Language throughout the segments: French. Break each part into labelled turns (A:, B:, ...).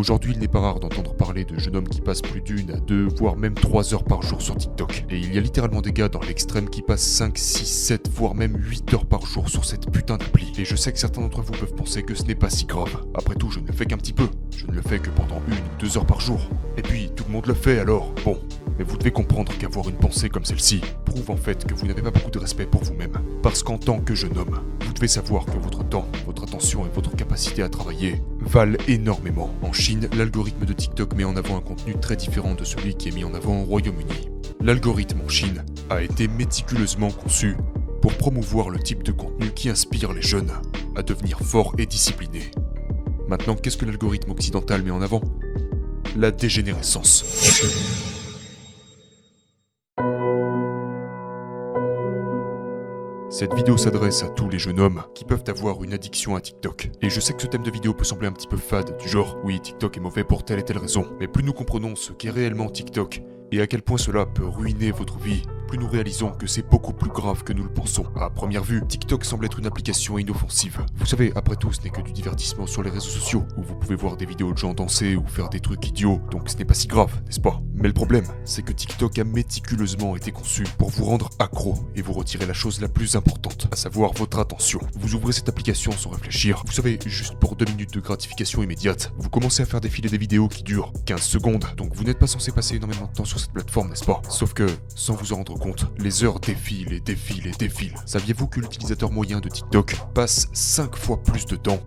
A: Aujourd'hui, il n'est pas rare d'entendre parler de jeunes hommes qui passent plus d'1 à 2, voire même 3 heures par jour sur TikTok. Et il y a littéralement des gars dans l'extrême qui passent 5, 6, 7, voire même 8 heures par jour sur cette putain d'appli. Et je sais que certains d'entre vous peuvent penser que ce n'est pas si grave. Après tout, je ne le fais qu'un petit peu. Je ne le fais que pendant 1 ou 2 heures par jour. Et puis, tout le monde le fait alors. Bon, mais vous devez comprendre qu'avoir une pensée comme celle-ci prouve en fait que vous n'avez pas beaucoup de respect pour vous-même. Parce qu'en tant que jeune homme, vous devez savoir que votre temps, votre attention et votre capacité à travailler valent énormément. En Chine, l'algorithme de TikTok met en avant un contenu très différent de celui qui est mis en avant au Royaume-Uni. L'algorithme en Chine a été méticuleusement conçu pour promouvoir le type de contenu qui inspire les jeunes à devenir forts et disciplinés. Maintenant, qu'est-ce que l'algorithme occidental met en avant ? La dégénérescence. Cette vidéo s'adresse à tous les jeunes hommes qui peuvent avoir une addiction à TikTok. Et je sais que ce thème de vidéo peut sembler un petit peu fade, du genre « oui, TikTok est mauvais pour telle et telle raison ». Mais plus nous comprenons ce qu'est réellement TikTok et à quel point cela peut ruiner votre vie, plus nous réalisons que c'est beaucoup plus grave que nous le pensons. À première vue, TikTok semble être une application inoffensive. Vous savez, après tout, ce n'est que du divertissement sur les réseaux sociaux, où vous pouvez voir des vidéos de gens danser ou faire des trucs idiots, donc ce n'est pas si grave, n'est-ce pas ? Mais le problème, c'est que TikTok a méticuleusement été conçu pour vous rendre accro et vous retirer la chose la plus importante, à savoir votre attention. Vous ouvrez cette application sans réfléchir, vous savez, juste pour 2 minutes de gratification immédiate. Vous commencez à faire défiler des vidéos qui durent 15 secondes, donc vous n'êtes pas censé passer énormément de temps sur cette plateforme, n'est-ce pas ? Sauf que, sans vous en rendre compte, les heures défilent et défilent et défilent. Saviez-vous que l'utilisateur moyen de TikTok passe 5 fois plus de temps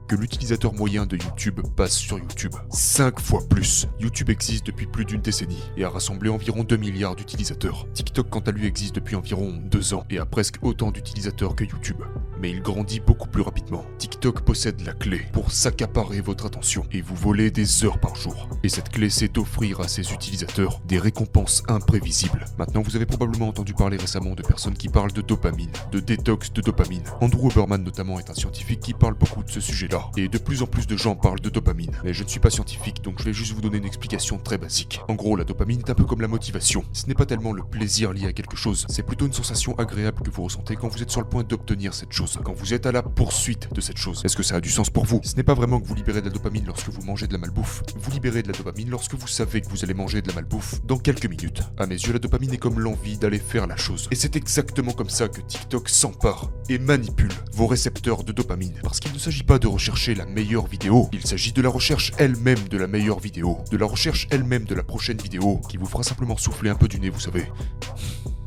A: que l'utilisateur moyen de YouTube passe sur YouTube? 5 fois plus. YouTube existe depuis plus d'1 décennie et a rassemblé environ 2 milliards d'utilisateurs. TikTok quant à lui existe depuis environ 2 ans et a presque autant d'utilisateurs que YouTube. Mais il grandit beaucoup plus rapidement. TikTok possède la clé pour s'accaparer votre attention et vous voler des heures par jour. Et cette clé, c'est d'offrir à ses utilisateurs des récompenses imprévisibles. Maintenant, vous avez probablement entendu parler récemment de personnes qui parlent de dopamine, de détox de dopamine. Andrew Huberman notamment est un scientifique qui parle beaucoup de ce sujet-là. Et de plus en plus de gens parlent de dopamine. Mais je ne suis pas scientifique, donc je vais juste vous donner une explication très basique. En gros, la dopamine est un peu comme la motivation. Ce n'est pas tellement le plaisir lié à quelque chose, c'est plutôt une sensation agréable que vous ressentez quand vous êtes sur le point d'obtenir cette chose, quand vous êtes à la poursuite de cette chose. Est-ce que ça a du sens pour vous ? Ce n'est pas vraiment que vous libérez de la dopamine lorsque vous mangez de la malbouffe. Vous libérez de la dopamine lorsque vous savez que vous allez manger de la malbouffe dans quelques minutes. À mes yeux, la dopamine est comme l'envie d'aller faire la chose. Et c'est exactement comme ça que TikTok s'empare et manipule vos récepteurs de dopamine. Parce qu'il ne s'agit pas de rechercher la meilleure vidéo, il s'agit de la recherche elle-même de la meilleure vidéo, de la recherche elle-même de la prochaine vidéo, qui vous fera simplement souffler un peu du nez, vous savez.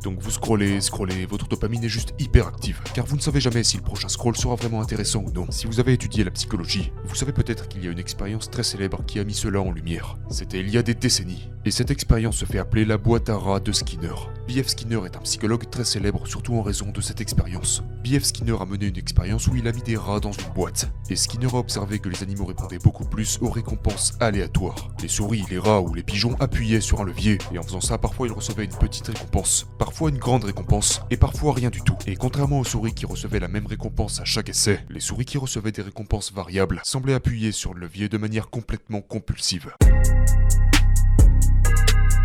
A: Donc vous scrollez, votre dopamine est juste hyper active, car vous ne savez jamais si le prochain scroll sera vraiment intéressant ou non. Si vous avez étudié la psychologie, vous savez peut-être qu'il y a une expérience très célèbre qui a mis cela en lumière. C'était il y a des décennies. Et cette expérience se fait appeler la boîte à rats de Skinner. B.F. Skinner est un psychologue très célèbre, surtout en raison de cette expérience. B.F. Skinner a mené une expérience où il a mis des rats dans une boîte. Et Skinner a observé que les animaux répondaient beaucoup plus aux récompenses aléatoires. Les souris, les rats ou les pigeons appuyaient sur un levier, et en faisant ça, parfois ils recevaient une petite récompense, parfois une grande récompense, et parfois rien du tout. Et contrairement aux souris qui recevaient la même récompense à chaque essai, les souris qui recevaient des récompenses variables semblaient appuyer sur le levier de manière complètement compulsive.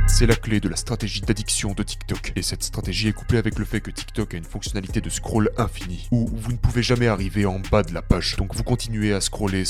A: C'est la clé de la stratégie d'addiction de TikTok. Et cette stratégie est couplée avec le fait que TikTok a une fonctionnalité de scroll infini, où vous ne pouvez jamais arriver en bas de la page. Donc vous continuez à scroller.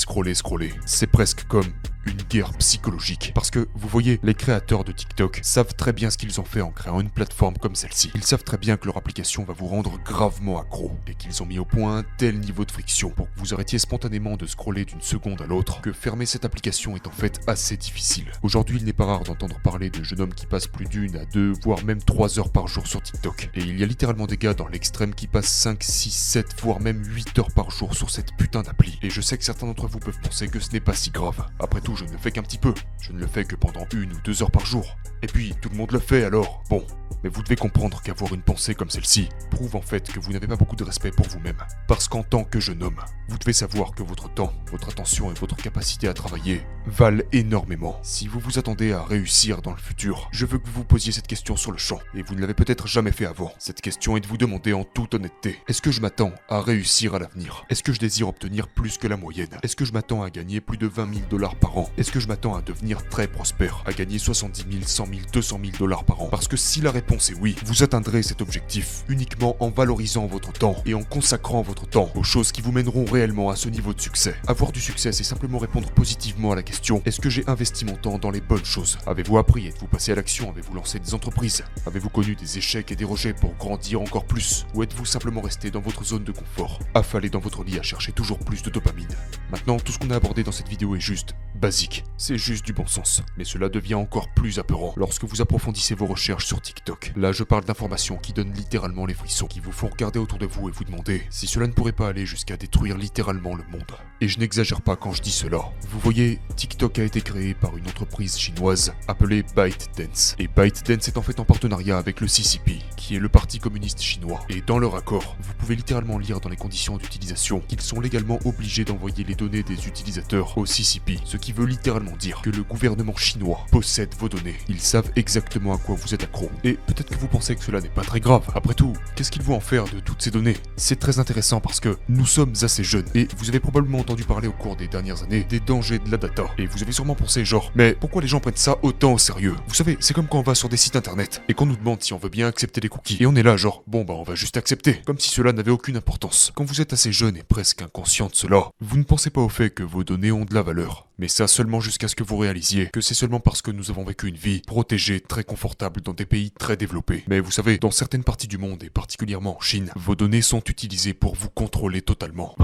A: C'est presque comme une guerre psychologique. Parce que, vous voyez, les créateurs de TikTok savent très bien ce qu'ils ont fait en créant une plateforme comme celle-ci. Ils savent très bien que leur application va vous rendre gravement accro, et qu'ils ont mis au point un tel niveau de friction pour que vous arrêtiez spontanément de scroller d'une seconde à l'autre, que fermer cette application est en fait assez difficile. Aujourd'hui, il n'est pas rare d'entendre parler de jeunes hommes qui passent plus d'1 à 2, voire même 3 heures par jour sur TikTok. Et il y a littéralement des gars dans l'extrême qui passent 5, 6, 7, voire même 8 heures par jour sur cette putain d'appli. Et je sais que certains d'entre vous peuvent penser que ce n'est pas si grave. Après tout, je ne le fais qu'un petit peu. Je ne le fais que pendant 1 ou 2 heures par jour. Et puis, tout le monde le fait alors. Bon. Mais vous devez comprendre qu'avoir une pensée comme celle-ci prouve en fait que vous n'avez pas beaucoup de respect pour vous-même. Parce qu'en tant que jeune homme, vous devez savoir que votre temps, votre attention et votre capacité à travailler valent énormément. Si vous vous attendez à réussir dans le futur, je veux que vous vous posiez cette question sur le champ, et vous ne l'avez peut-être jamais fait avant. Cette question est de vous demander en toute honnêteté, est-ce que je m'attends à réussir à l'avenir ? Est-ce que je désire obtenir plus que la moyenne ? Est-ce que je m'attends à gagner plus de 20 000 $ par an ? vraiment, est-ce que je m'attends à devenir très prospère, à gagner 70 000, 100 000, 200 000 dollars par an? Parce que si la réponse est oui, vous atteindrez cet objectif uniquement en valorisant votre temps et en consacrant votre temps aux choses qui vous mèneront réellement à ce niveau de succès. Avoir du succès, c'est simplement répondre positivement à la question: est-ce que j'ai investi mon temps dans les bonnes choses? Avez-vous appris? Êtes-vous passé à l'action? Avez-vous lancé des entreprises? Avez-vous connu des échecs et des rejets pour grandir encore plus? Ou êtes-vous simplement resté dans votre zone de confort, affalé dans votre lit à chercher toujours plus de dopamine? Maintenant, tout ce qu'on a abordé dans cette vidéo est juste basique. C'est juste du bon sens. Mais cela devient encore plus apeurant lorsque vous approfondissez vos recherches sur TikTok. Là, je parle d'informations qui donnent littéralement les frissons, qui vous font regarder autour de vous et vous demander si cela ne pourrait pas aller jusqu'à détruire littéralement le monde. Et je n'exagère pas quand je dis cela. Vous voyez, TikTok a été créé par une entreprise chinoise appelée ByteDance. Et ByteDance est en fait en partenariat avec le CCP, qui est le parti communiste chinois. Et dans leur accord, vous pouvez littéralement lire dans les conditions d'utilisation qu'ils sont légalement obligés d'envoyer les données des utilisateurs au CCP, ce qui veut littéralement dire que le gouvernement chinois possède vos données. Ils savent exactement à quoi vous êtes accro. Et peut-être que vous pensez que cela n'est pas très grave. Après tout, qu'est-ce qu'ils vont en faire de toutes ces données? C'est très intéressant parce que nous sommes assez jeunes et vous avez probablement entendu parler au cours des dernières années des dangers de la data. Et vous avez sûrement pensé genre, mais pourquoi les gens prennent ça autant au sérieux? Vous savez, c'est comme quand on va sur des sites internet et qu'on nous demande si on veut bien accepter les cookies. Et on est là genre, bon bah on va juste accepter, comme si cela n'avait aucune importance. Quand vous êtes assez jeune et presque inconscient de cela, vous ne pensez pas au fait que vos données ont de la valeur. Mais ça seulement jusqu'à ce que vous réalisiez que c'est seulement parce que nous avons vécu une vie protégée, très confortable dans des pays très développés. Mais vous savez, dans certaines parties du monde et particulièrement en Chine, vos données sont utilisées pour vous contrôler totalement.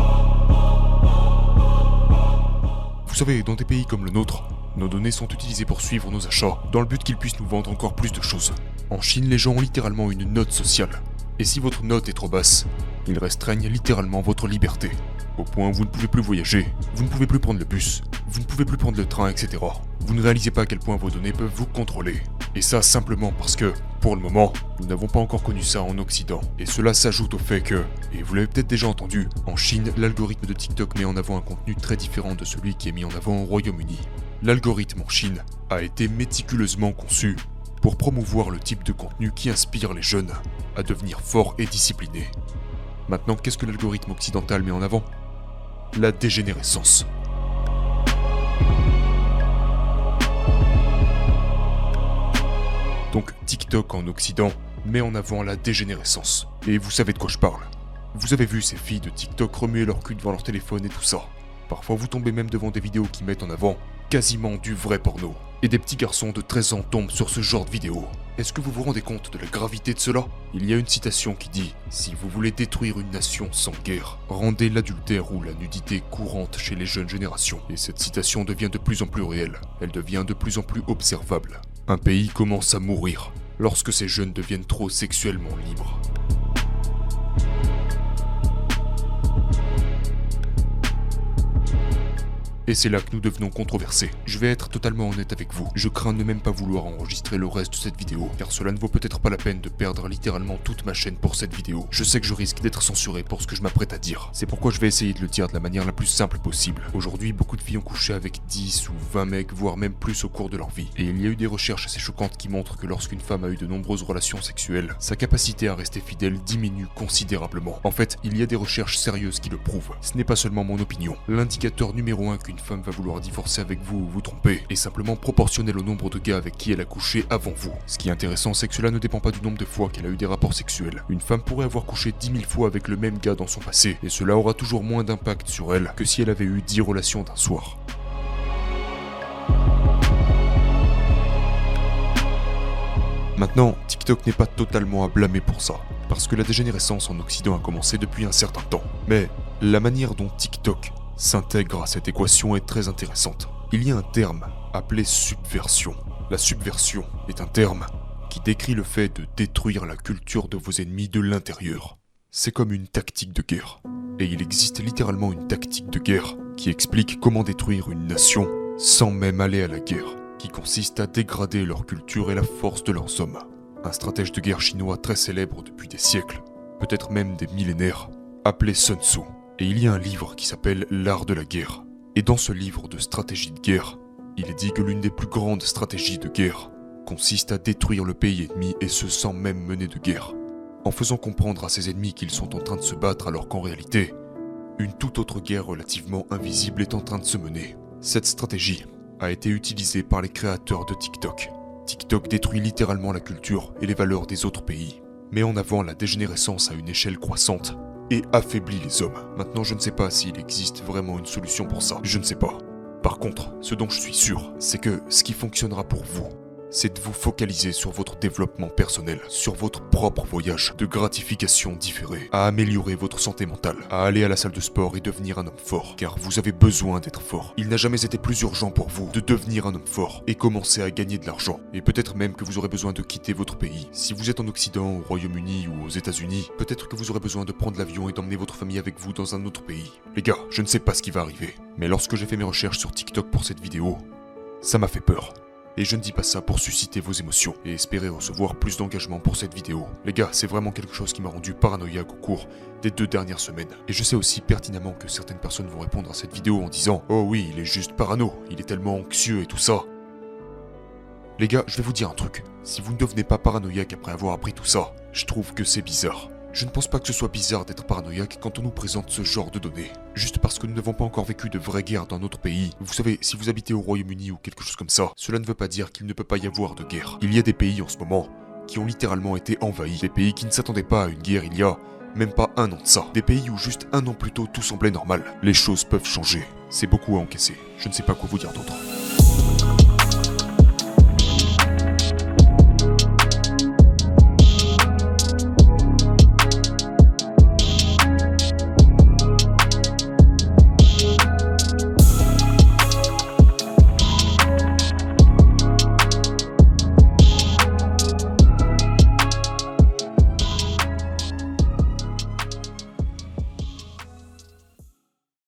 A: Vous savez, dans des pays comme le nôtre, nos données sont utilisées pour suivre nos achats, dans le but qu'ils puissent nous vendre encore plus de choses. En Chine, les gens ont littéralement une note sociale. Et si votre note est trop basse, ils restreignent littéralement votre liberté. Au point où vous ne pouvez plus voyager, vous ne pouvez plus prendre le bus, vous ne pouvez plus prendre le train, etc. Vous ne réalisez pas à quel point vos données peuvent vous contrôler. Et ça simplement parce que, pour le moment, nous n'avons pas encore connu ça en Occident. Et cela s'ajoute au fait que, et vous l'avez peut-être déjà entendu, en Chine, l'algorithme de TikTok met en avant un contenu très différent de celui qui est mis en avant au Royaume-Uni. L'algorithme en Chine a été méticuleusement conçu pour promouvoir le type de contenu qui inspire les jeunes à devenir forts et disciplinés. Maintenant, qu'est-ce que l'algorithme occidental met en avant? La dégénérescence. Donc TikTok en Occident met en avant la dégénérescence. Et vous savez de quoi je parle. Vous avez vu ces filles de TikTok remuer leur cul devant leur téléphone et tout ça. Parfois vous tombez même devant des vidéos qui mettent en avant quasiment du vrai porno. Et des petits garçons de 13 ans tombent sur ce genre de vidéos. Est-ce que vous vous rendez compte de la gravité de cela? Il y a une citation qui dit « Si vous voulez détruire une nation sans guerre, rendez l'adultère ou la nudité courante chez les jeunes générations. » Et cette citation devient de plus en plus réelle. Elle devient de plus en plus observable. Un pays commence à mourir lorsque ces jeunes deviennent trop sexuellement libres. Et c'est là que nous devenons controversés. Je vais être totalement honnête avec vous. Je crains de même pas vouloir enregistrer le reste de cette vidéo, car cela ne vaut peut-être pas la peine de perdre littéralement toute ma chaîne pour cette vidéo. Je sais que je risque d'être censuré pour ce que je m'apprête à dire. C'est pourquoi je vais essayer de le dire de la manière la plus simple possible. Aujourd'hui, beaucoup de filles ont couché avec 10 ou 20 mecs, voire même plus au cours de leur vie. Et il y a eu des recherches assez choquantes qui montrent que lorsqu'une femme a eu de nombreuses relations sexuelles, sa capacité à rester fidèle diminue considérablement. En fait, il y a des recherches sérieuses qui le prouvent. Ce n'est pas seulement mon opinion. L'indicateur numéro 1 qu'une femme va vouloir divorcer avec vous ou vous tromper est simplement proportionnel au nombre de gars avec qui elle a couché avant vous. Ce qui est intéressant, c'est que cela ne dépend pas du nombre de fois qu'elle a eu des rapports sexuels. Une femme pourrait avoir couché 10 000 fois avec le même gars dans son passé, et cela aura toujours moins d'impact sur elle que si elle avait eu 10 relations d'un soir. Maintenant, TikTok n'est pas totalement à blâmer pour ça, parce que la dégénérescence en Occident a commencé depuis un certain temps. Mais la manière dont TikTok s'intègre à cette équation est très intéressante. Il y a un terme appelé subversion. La subversion est un terme qui décrit le fait de détruire la culture de vos ennemis de l'intérieur. C'est comme une tactique de guerre. Et il existe littéralement une tactique de guerre qui explique comment détruire une nation sans même aller à la guerre, qui consiste à dégrader leur culture et la force de leurs hommes. Un stratège de guerre chinois très célèbre depuis des siècles, peut-être même des millénaires, appelé Sun Tzu. Et il y a un livre qui s'appelle L'art de la guerre. Et dans ce livre de stratégie de guerre, il est dit que l'une des plus grandes stratégies de guerre consiste à détruire le pays ennemi et ce sans même mener de guerre, en faisant comprendre à ses ennemis qu'ils sont en train de se battre alors qu'en réalité, une toute autre guerre relativement invisible est en train de se mener. Cette stratégie a été utilisé par les créateurs de TikTok. TikTok détruit littéralement la culture et les valeurs des autres pays, met en avant la dégénérescence à une échelle croissante et affaiblit les hommes. Maintenant, je ne sais pas s'il existe vraiment une solution pour ça, je ne sais pas. Par contre, ce dont je suis sûr, c'est que ce qui fonctionnera pour vous, c'est de vous focaliser sur votre développement personnel, sur votre propre voyage de gratification différée, à améliorer votre santé mentale, à aller à la salle de sport et devenir un homme fort, car vous avez besoin d'être fort. Il n'a jamais été plus urgent pour vous de devenir un homme fort et commencer à gagner de l'argent. Et peut-être même que vous aurez besoin de quitter votre pays. Si vous êtes en Occident, au Royaume-Uni ou aux États-Unis, peut-être que vous aurez besoin de prendre l'avion et d'emmener votre famille avec vous dans un autre pays. Les gars, je ne sais pas ce qui va arriver, mais lorsque j'ai fait mes recherches sur TikTok pour cette vidéo, ça m'a fait peur. Et je ne dis pas ça pour susciter vos émotions et espérer recevoir plus d'engagement pour cette vidéo. Les gars, c'est vraiment quelque chose qui m'a rendu paranoïaque au cours des 2 dernières semaines. Et je sais aussi pertinemment que certaines personnes vont répondre à cette vidéo en disant « Oh oui, il est juste parano, il est tellement anxieux et tout ça ». Les gars, je vais vous dire un truc. Si vous ne devenez pas paranoïaque après avoir appris tout ça, je trouve que c'est bizarre. Je ne pense pas que ce soit bizarre d'être paranoïaque quand on nous présente ce genre de données. Juste parce que nous n'avons pas encore vécu de vraies guerres dans notre pays. Vous savez, si vous habitez au Royaume-Uni ou quelque chose comme ça, cela ne veut pas dire qu'il ne peut pas y avoir de guerre. Il y a des pays en ce moment qui ont littéralement été envahis. Des pays qui ne s'attendaient pas à une guerre il y a même pas 1 an de ça. Des pays où juste 1 an plus tôt tout semblait normal. Les choses peuvent changer. C'est beaucoup à encaisser. Je ne sais pas quoi vous dire d'autre.